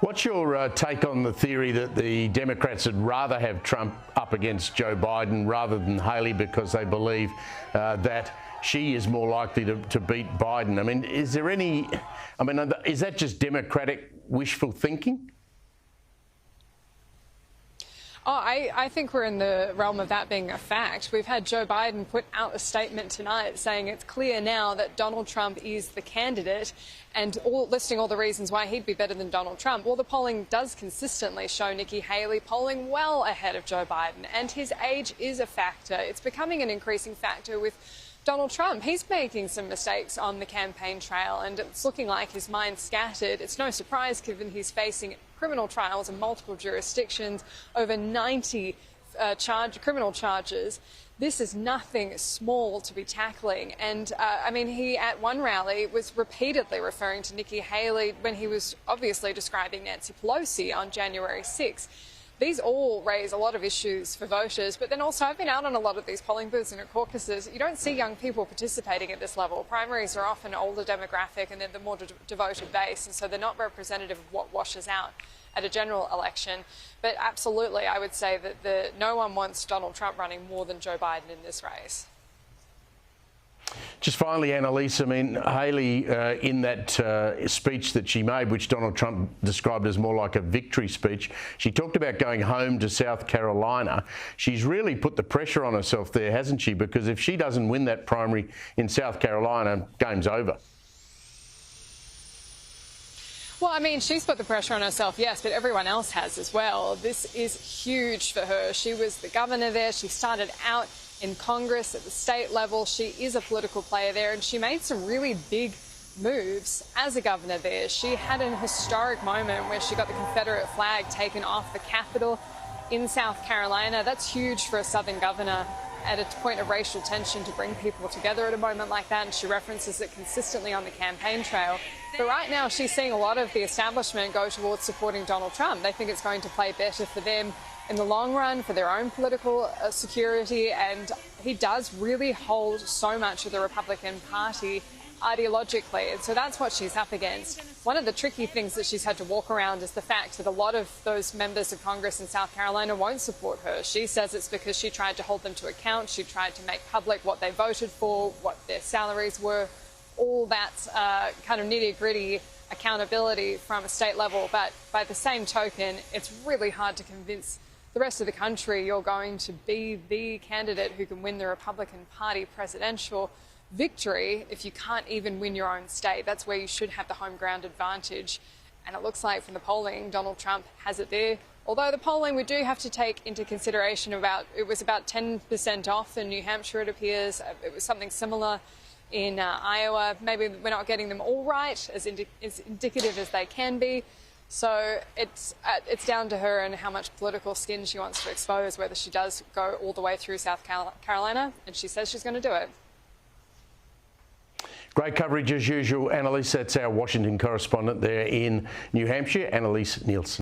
What's your take on the theory that the Democrats would rather have Trump up against Joe Biden rather than Haley because they believe that she is more likely to beat Biden? I mean, is that just Democratic wishful thinking? Oh, I think we're in the realm of that being a fact. We've had Joe Biden put out a statement tonight saying it's clear now that Donald Trump is the candidate and listing all the reasons why he'd be better than Donald Trump. Well, the polling does consistently show Nikki Haley polling well ahead of Joe Biden, and his age is a factor. It's becoming an increasing factor with Donald Trump. He's making some mistakes on the campaign trail, and it's looking like his mind's scattered. It's no surprise given he's facing criminal trials in multiple jurisdictions, over 90 criminal charges. This is nothing small to be tackling. And he at one rally was repeatedly referring to Nikki Haley when he was obviously describing Nancy Pelosi on January 6th. These all raise a lot of issues for voters, but then also I've been out on a lot of these polling booths and at caucuses. You don't see young people participating at this level. Primaries are often older demographic and they're the more devoted base, and so they're not representative of what washes out at a general election. But absolutely, I would say that no one wants Donald Trump running more than Joe Biden in this race. Just finally, Annelise, Haley, in that speech that she made, which Donald Trump described as more like a victory speech, she talked about going home to South Carolina. She's really put the pressure on herself there, hasn't she? Because if she doesn't win that primary in South Carolina, game's over. Well, she's put the pressure on herself, yes, but everyone else has as well. This is huge for her. She was the governor there. She started out in Congress at the state level. She is a political player there, and she made some really big moves as a governor there. She had an historic moment where she got the Confederate flag taken off the Capitol in South Carolina. That's huge for a Southern governor at a point of racial tension to bring people together at a moment like that, and she references it consistently on the campaign trail. But right now she's seeing a lot of the establishment go towards supporting Donald Trump. They think it's going to play better for them in the long run, for their own political security, and he does really hold so much of the Republican Party ideologically, and so that's what she's up against. One of the tricky things that she's had to walk around is the fact that a lot of those members of Congress in South Carolina won't support her. She says it's because she tried to hold them to account. She tried to make public what they voted for, what their salaries were, all that kind of nitty-gritty accountability from a state level. But by the same token, it's really hard to convince the rest of the country you're going to be the candidate who can win the Republican Party presidential victory if you can't even win your own state. That's where you should have the home ground advantage. And it looks like from the polling, Donald Trump has it there. Although the polling, we do have to take into consideration it was about 10% off in New Hampshire, it appears. It was something similar in Iowa. Maybe we're not getting them all right, as indicative as they can be. So it's down to her and how much political skin she wants to expose, whether she does go all the way through South Carolina, and she says she's going to do it. Great coverage as usual, Annelise. That's our Washington correspondent there in New Hampshire, Annelise Nielsen.